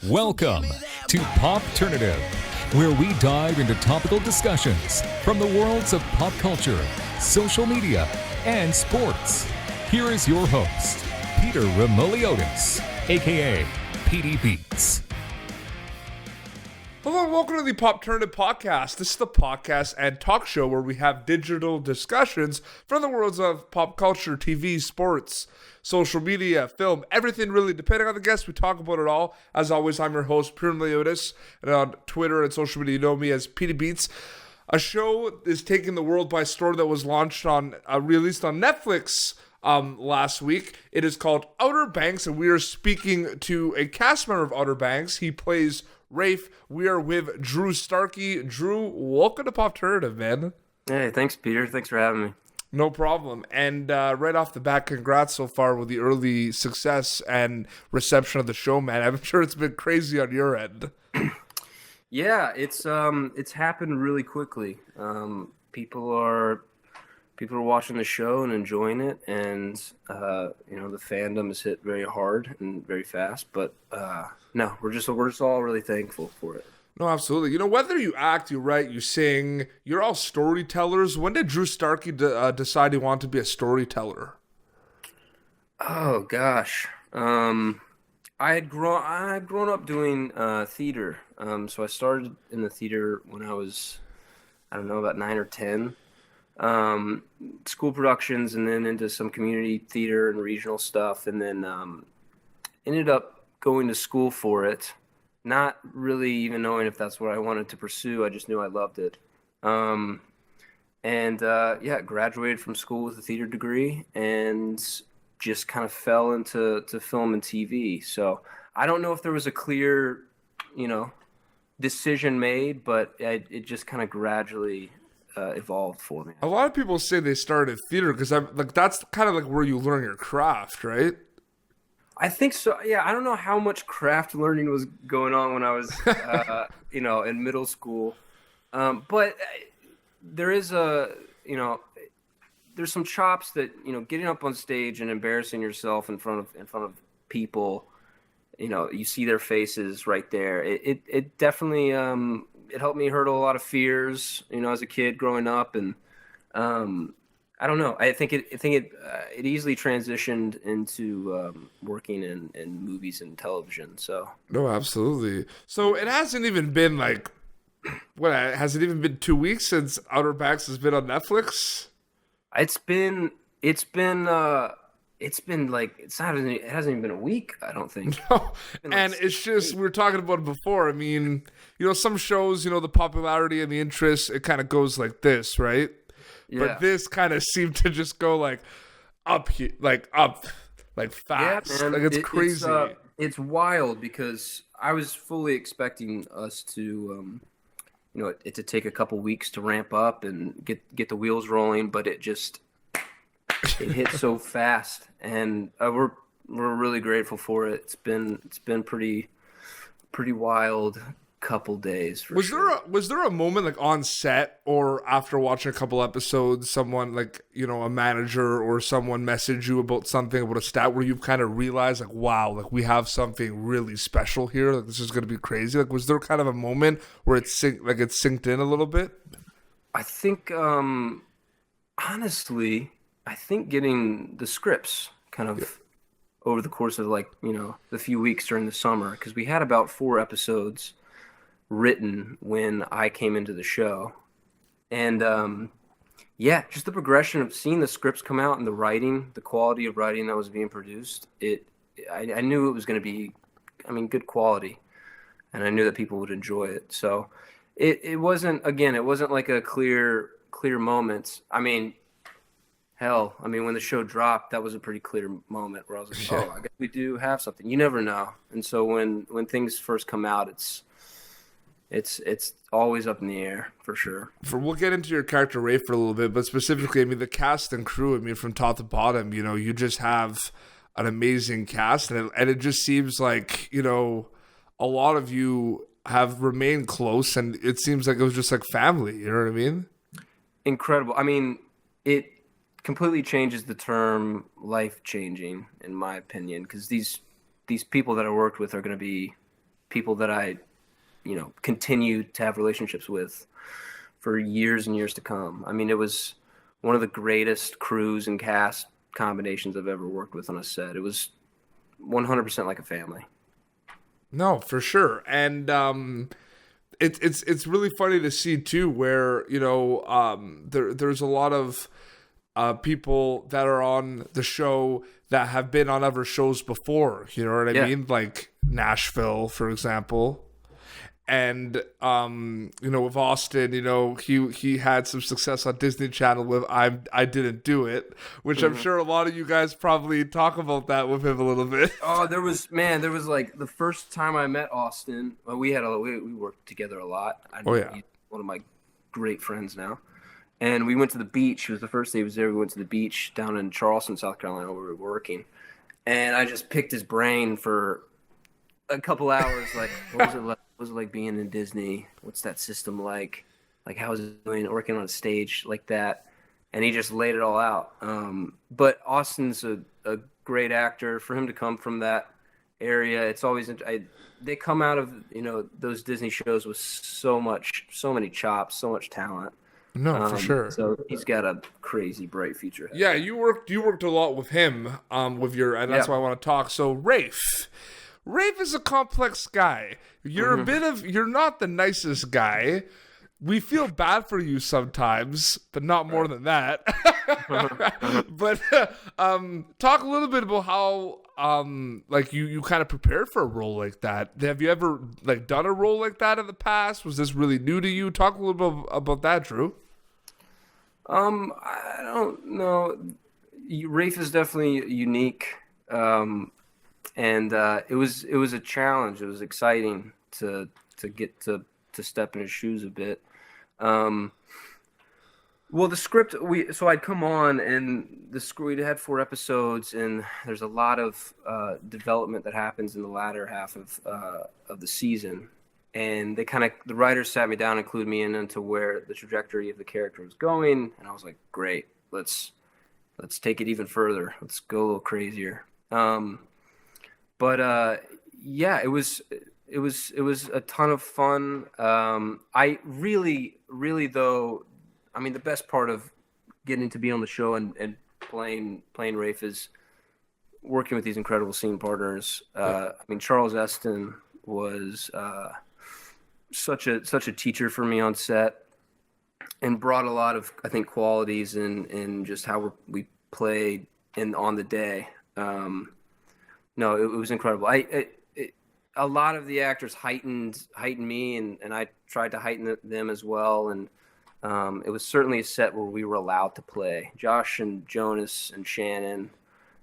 Welcome to Popternative, where we dive into topical discussions from the worlds of pop culture, social media, and sports. Here is your host, Peter Remoliotis, aka PD Beats. Hello and welcome to the Popternative podcast. This is the podcast and talk show where we have digital discussions from the worlds of pop culture, TV, sports, social media, film, everything really. Depending on the guest, we talk about it all. As always, I'm your host, Peter Remoliotis, and on Twitter and social media, you know me as PD Beats. A show is taking the world by storm that was launched released on Netflix last week. It is called Outer Banks, and we are speaking to a cast member of Outer Banks. He plays Rafe. We are with Drew Starkey. Drew, welcome to Popternative, man. Hey, thanks, Peter. Thanks for having me. No problem. And right off the bat, congrats so far with the early success and reception of the show, man. I'm sure it's been crazy on your end. Yeah, it's happened really quickly. People are watching the show and enjoying it, and the fandom has hit very hard and very fast. But no, we're just all really thankful for it. No, absolutely. You know, whether you act, you write, you sing, you're all storytellers. When did Drew Starkey decide he wanted to be a storyteller? Oh gosh, I had grown up doing theater. So I started in the theater when I was, about 9 or 10. School productions, and then into some community theater and regional stuff, and then ended up going to school for it. Not really even knowing if that's what I wanted to pursue. I just knew I loved it. Graduated from school with a theater degree and just kind of fell into film and TV. So I don't know if there was a clear, decision made, but it just kind of gradually evolved for me. A lot of people say they started theater because that's kind of like where you learn your craft, right? I think so. Yeah, I don't know how much craft learning was going on when I was, in middle school. But there is there's some chops that, getting up on stage and embarrassing yourself in front of people, you see their faces right there. It definitely, it helped me hurdle a lot of fears, as a kid growing up. And, I don't know. I think it easily transitioned into working in movies and television. So no, absolutely. So it hasn't even been has it even been 2 weeks since Outer Banks has been on Netflix? It hasn't even been a week, I don't think. No. And it's just, we were talking about it before. I mean, some shows, the popularity and the interest, it kind of goes like this, right? Yeah. But this kind of seemed to just go up, fast. Yeah, man. It's crazy. It's wild because I was fully expecting us to, it to take a couple weeks to ramp up and get the wheels rolling, but it hit so fast, and we're really grateful for it. It's been pretty wild couple days. Was there a moment on set or after watching a couple episodes, someone a manager or someone messaged you about something, about a stat, where you've kind of realized wow, we have something really special here, this is going to be crazy? Was there kind of a moment where it synced in a little bit? I think honestly, I think getting the scripts kind of over the course of the few weeks during the summer, because we had about 4 episodes written when I came into the show. And just the progression of seeing the scripts come out and the writing, the quality of writing that was being produced, I knew it was going to be, good quality, and I knew that people would enjoy it. So it wasn't like a clear moment. When the show dropped, that was a pretty clear moment where I was like, I guess we do have something. You never know. And so when things first come out, it's always up in the air, for sure. We'll get into your character, Rafe, for a little bit, but specifically, the cast and crew, from top to bottom, you just have an amazing cast, and it just seems like, a lot of you have remained close, and it seems like it was just like family, you know what I mean? Incredible. It completely changes the term life-changing, in my opinion, because these people that I worked with are going to be people that I, continue to have relationships with for years and years to come. I mean, it was one of the greatest crews and cast combinations I've ever worked with on a set. It was 100% like a family. No, for sure. And it's really funny to see too, where there's a lot of people that are on the show that have been on other shows before. You know what I mean? Like Nashville, for example. And with Austin, he had some success on Disney Channel with I Didn't Do It, which I'm sure a lot of you guys probably talk about that with him a little bit. Oh, there was like the first time I met Austin. Well, we worked together a lot. He's one of my great friends now. And we went to the beach. It was the first day he was there. We went to the beach down in Charleston, South Carolina, where we were working. And I just picked his brain for a couple hours. Like, what was it like? What was it like being in Disney? What's that system like? Like, how is it doing working on a stage like that? And he just laid it all out. But Austin's a great actor. For him to come from that area, it's always they come out of those Disney shows with so many chops, so much talent. No, for sure. So he's got a crazy bright future ahead. Yeah, you worked a lot with him, and that's why I want to talk. So Rafe is a complex guy. You're you're not the nicest guy. We feel bad for you sometimes, but not more than that. But talk a little bit about how you kind of prepared for a role like that. Have you ever done a role like that in the past? Was this really new to you? Talk a little bit about that, Drew. I don't know. Rafe is definitely unique. And it was a challenge. It was exciting to get to step in his shoes a bit. Well, the script so I'd come on, and we had 4 episodes, and there's a lot of development that happens in the latter half of the season. And the writers sat me down and clued me into where the trajectory of the character was going, and I was like, great, let's take it even further. Let's go a little crazier. But it was a ton of fun. I really though, I mean, the best part of getting to be on the show and playing Rafe is working with these incredible scene partners. I mean, Charles Eston was such a teacher for me on set, and brought a lot of, I think, qualities in just how we played on the day. No, it was incredible. A lot of the actors heightened me, and I tried to heighten them as well. And it was certainly a set where we were allowed to play. Josh and Jonas and Shannon,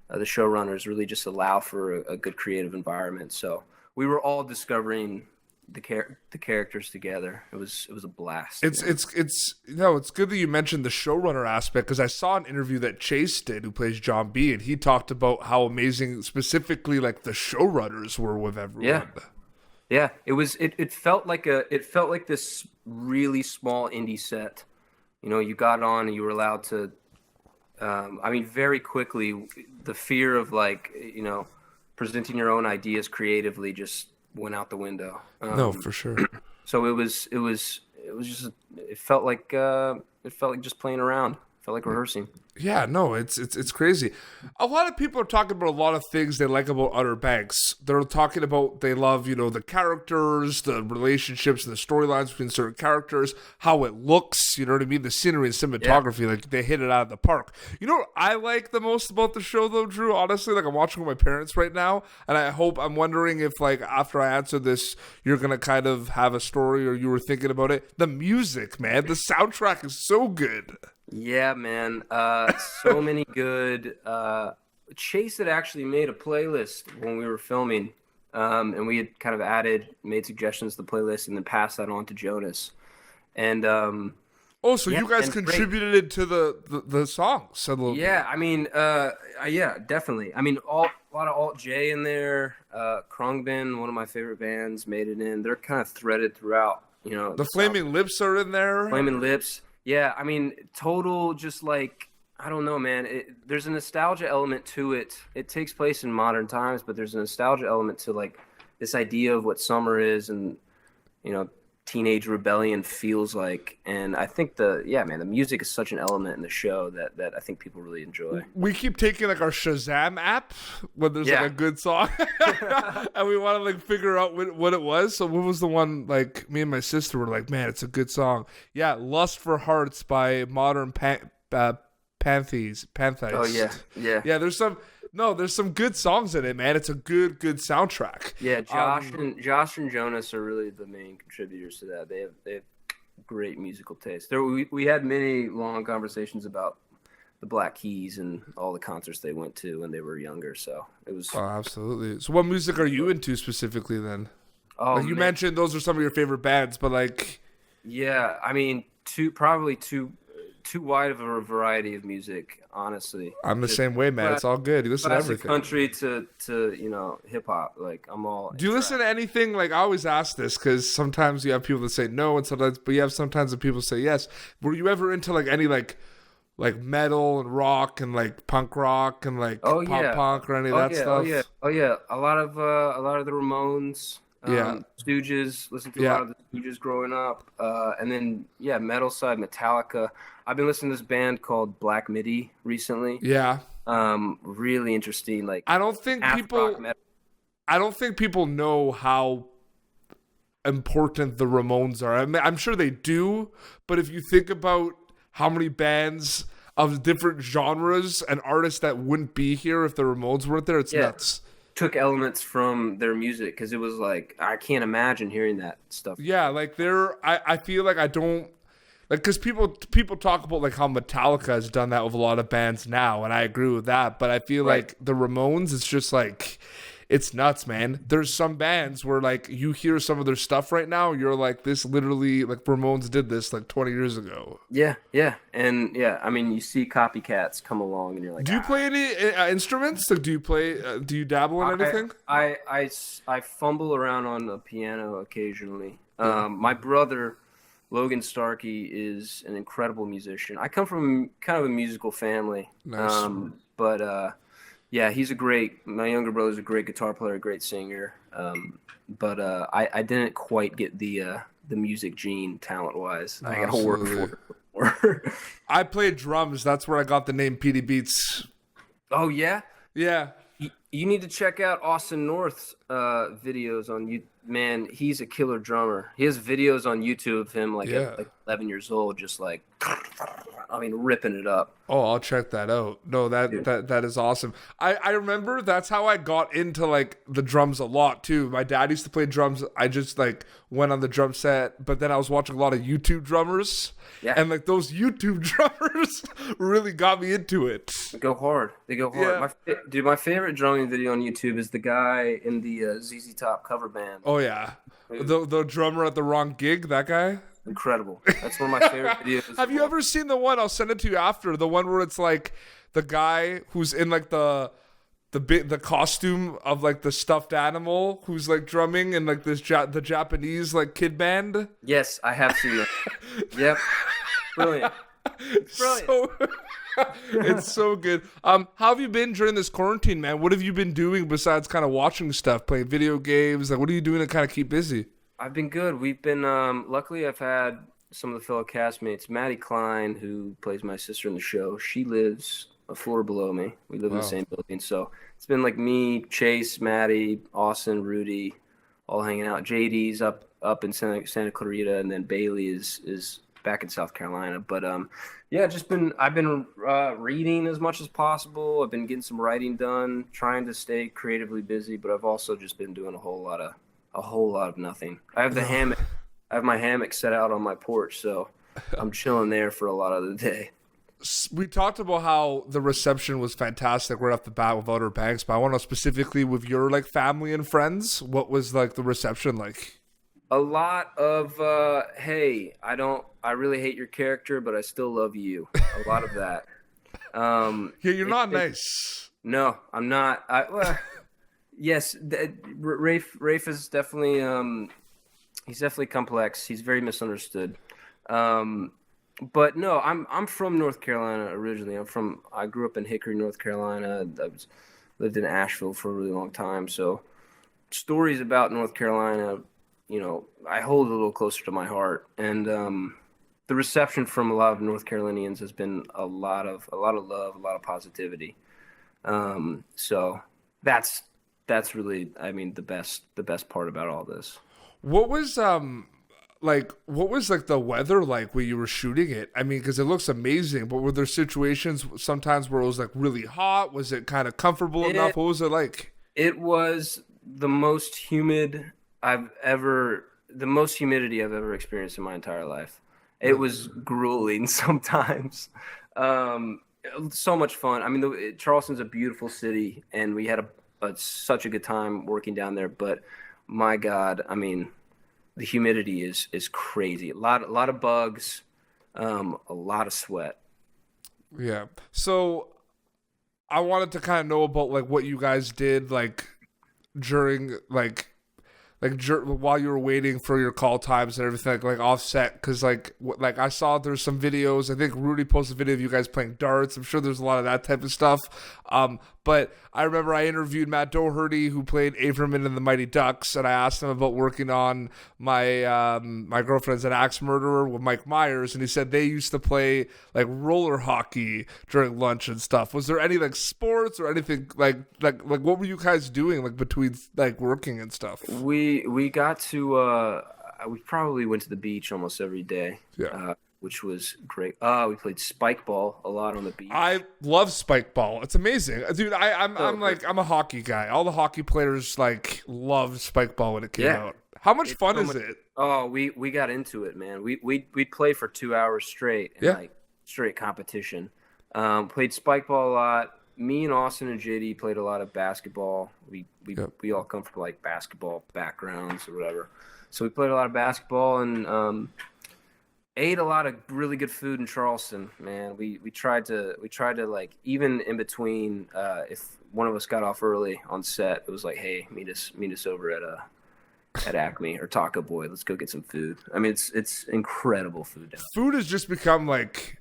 the showrunners, really just allow for a good creative environment. So we were all discovering the characters together. It was a blast. It's good that you mentioned the showrunner aspect, because I saw an interview that Chase did, who plays John B, and he talked about how amazing specifically the showrunners were with everyone. Yeah. It felt like this really small indie set. You got on and you were allowed to very quickly, the fear of presenting your own ideas creatively just went out the window. No, for sure. So it felt like just playing around. It felt like rehearsing. Yeah, no, it's crazy. A lot of people are talking about a lot of things they like about Outer Banks. They're talking about they love, the characters, the relationships and the storylines between certain characters, how it looks, you know what I mean? The scenery and cinematography, they hit it out of the park. You know what I like the most about the show, though, Drew? Honestly, I'm watching with my parents right now, and I'm wondering if, after I answer this, you're going to kind of have a story or you were thinking about it. The music, man. The soundtrack is so good. Yeah, man. So many good. Chase had actually made a playlist when we were filming, and we had kind of made suggestions to the playlist, and then passed that on to Jonas. And you guys contributed to the songs a little bit. Yeah, definitely. I mean, a lot of Alt J in there. Krungbin, one of my favorite bands, made it in. They're kind of threaded throughout. The Flaming Lips are in there. Flaming Lips. Yeah, I mean, total just I don't know, man. There's a nostalgia element to it. It takes place in modern times, but there's a nostalgia element to this idea of what summer is, and teenage rebellion feels like. And I think the music is such an element in the show that I think people really enjoy. We keep taking like our Shazam app when there's like a good song, and we want to like figure out what it was. So what was the one, like me and my sister were like, man, it's a good song. Yeah, Lust for Hearts by Modern Pantheist. Oh yeah. There's some good songs in it, man. It's a good soundtrack. Yeah, Josh and Jonas are really the main contributors to that. They have great musical taste. We had many long conversations about the Black Keys and all the concerts they went to when they were younger. So it was. Oh, absolutely. So what music are you into specifically then? Oh, like you mentioned those are some of your favorite bands, but like. Yeah, I mean, too wide of a variety of music, honestly. I'm the same way, man. It's all good. You listen to everything. Country to hip hop. Like I'm all. Do you listen to anything? Like I always ask this because sometimes you have people that say no, and sometimes you have that people say yes. Were you ever into like any like metal and rock and like punk rock and like pop punk or any of that stuff? Oh yeah. A lot of the Ramones. Stooges. Listened to a lot of the Stooges growing up, and then metal side, Metallica. I've been listening to this band called Black Midi recently. Yeah. Really interesting. Like I don't think people know how important the Ramones are. I mean, I'm sure they do, but if you think about how many bands of different genres and artists that wouldn't be here if the Ramones weren't there, it's nuts. Took elements from their music because it was like I can't imagine hearing that stuff. Yeah, like I feel like I don't like because people talk about like how Metallica has done that with a lot of bands now, and I agree with that. But I feel like the Ramones, it's just like it's nuts, man. There's some bands where like you hear some of their stuff right now, you're like, this literally like Ramones did this like 20 years ago. Yeah, and I mean, you see copycats come along, and you're like, do you play any instruments? Like, do you dabble in anything? I fumble around on the piano occasionally. My brother Logan Starkey is an incredible musician. I come from kind of a musical family, nice. Yeah, my younger brother's a great guitar player, a great singer. But I didn't quite get the music gene talent-wise. I got to work for it more. I played drums. That's where I got the name PD Beats. Oh, yeah? Yeah. You need to check out Austin North's videos on YouTube. Man, he's a killer drummer. He has videos on YouTube of him at like 11 years old, just like, I mean, ripping it up. Oh, I'll check that out. No, that is awesome. I remember that's how I got into like the drums a lot too. My dad used to play drums. I just like went on the drum set, but then I was watching a lot of YouTube drummers. Yeah. And like those YouTube drummers really got me into it. They go hard. Yeah. My favorite drumming video on YouTube is the guy in the ZZ Top cover band. Oh yeah. The drummer at the wrong gig, that guy? Incredible. That's one of my favorite videos. Have you ever seen the one? I'll send it to you after. The one where it's like the guy who's in like the costume of like the stuffed animal who's like drumming in like this the Japanese like kid band. Yes, I have seen it. Yep. Brilliant. It's so good. How have you been during this quarantine, man? What have you been doing besides kind of watching stuff, playing video games? Like, what are you doing to kind of keep busy? I've been good. We've been luckily I've had some of the fellow castmates. Maddie Klein, who plays my sister in the show, she lives a floor below me. We live in the same building. So it's been like me, Chase, Maddie, Austin, Rudy, all hanging out. JD's up in Santa Clarita, and then Bailey is back in South Carolina. But I've been reading as much as possible. I've been getting some writing done, trying to stay creatively busy, but I've also just been doing a whole lot of nothing. I have my hammock set out on my porch, so I'm chilling there for a lot of the day. We talked about how the reception was fantastic right off the bat with Outer Banks, but I want to know specifically with your like family and friends, what was like the reception like? A lot of hey, I really hate your character, but I still love you. A lot of that. Yeah, you're not nice. No, I'm not. Yes, Rafe is definitely he's definitely complex. He's very misunderstood. But no, I'm from North Carolina originally. I grew up in Hickory, North Carolina. Lived in Asheville for a really long time. So stories about North Carolina, I hold a little closer to my heart, and the reception from a lot of North Carolinians has been a lot of love, a lot of positivity. So that's really, I mean, the best part about all this. What was like the weather like when you were shooting it? I mean, because it looks amazing, but were there situations sometimes where it was like really hot? Was it kind of comfortable enough? What was it like? It was the most humidity I've ever experienced in my entire life. It was grueling sometimes. So much fun. I mean, Charleston's a beautiful city, and we had such a good time working down there. But my God, I mean, the humidity is crazy. A lot of bugs, a lot of sweat. Yeah. So I wanted to kind of know about like what you guys did like during while you were waiting for your call times and everything, like offset, because like I saw there's some videos. I think Rudy posted a video of you guys playing darts. I'm sure there's a lot of that type of stuff. But I remember I interviewed Matt Doherty, who played Averman in the Mighty Ducks, and I asked him about working on my girlfriend's an axe murderer with Mike Myers, and he said they used to play like roller hockey during lunch and stuff. Was there any like sports or anything like what were you guys doing like between like working and stuff? We got to we probably went to the beach almost every day. Yeah. Which was great. We played spike ball a lot on the beach. I love spike ball. It's amazing, dude. I'm a hockey guy. All the hockey players like loved spike ball when it came out. How much fun is it? Oh, we got into it, man. We'd play for 2 hours straight, and like straight competition. Played spike ball a lot. Me and Austin and JD played a lot of basketball. We all come from like basketball backgrounds or whatever, so we played a lot of basketball and ate a lot of really good food in Charleston, man. We tried to like, even in between, if one of us got off early on set, it was like, hey, meet us over at Acme or Taco Boy. Let's go get some food. I mean, it's incredible food down there. Food has just become like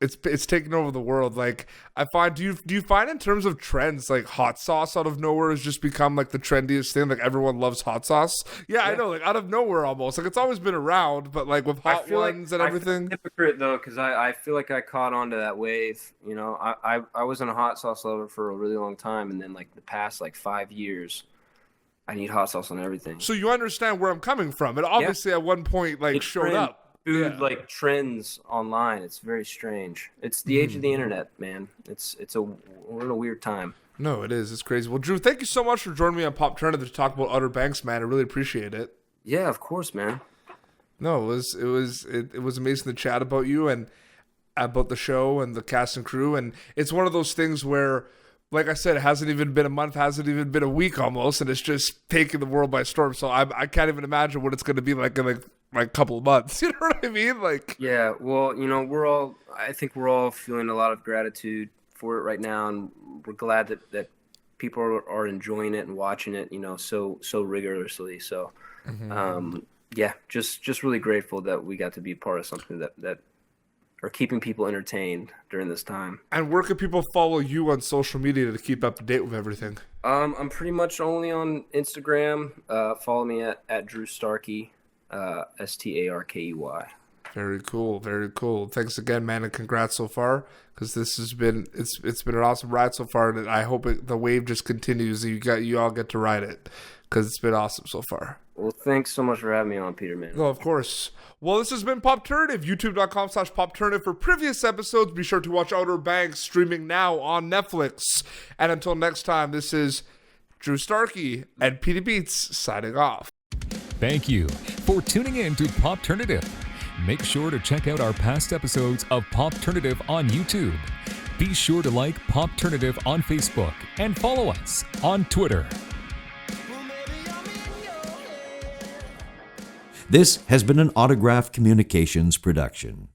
it's taken over the world. Like I find, do you find in terms of trends, like hot sauce out of nowhere has just become like the trendiest thing? Like everyone loves hot sauce. Yeah, I know, like out of nowhere almost. Like it's always been around, but like with hot ones and everything. I'm a hypocrite though, because I feel like I caught on to that wave. You know, I wasn't a hot sauce lover for a really long time, and then like the past like 5 years, I need hot sauce on everything. So you understand where I'm coming from. It obviously at one point like showed up. Food like trends online. It's very strange. It's the age of the internet, man. We're in a weird time. No, it is. It's crazy. Well, Drew, thank you so much for joining me on Popternative to talk about Outer Banks, man. I really appreciate it. Yeah, of course, man. No, it was amazing to chat about you and about the show and the cast and crew. And it's one of those things where, like I said, it hasn't even been a month, hasn't even been a week almost, and it's just taking the world by storm. So I can't even imagine what it's going to be like in like a couple of months. You know what I mean? Like, yeah, well, you know, I think we're all feeling a lot of gratitude for it right now, and we're glad that people are enjoying it and watching it, you know, so rigorously. So, yeah, just really grateful that we got to be part of something that are keeping people entertained during this time. And where can people follow you on social media to keep up to date with everything? I'm pretty much only on Instagram. Follow me at Drew Starkey. Starkey. Very cool, very cool. Thanks again, man, and congrats so far, because this has been it's been an awesome ride so far, and I hope the wave just continues. You all get to ride it, because it's been awesome so far. Well, thanks so much for having me on, Peter, man. No, of course. Well, this has been Popternative, youtube.com/Popternative for previous episodes. Be sure to watch Outer Banks, streaming now on Netflix. And until next time, this is Drew Starkey and Petey Beats signing off. Thank you for tuning in to Popternative. Make sure to check out our past episodes of Popternative on YouTube. Be sure to like Popternative on Facebook and follow us on Twitter. This has been an Autograph Communications production.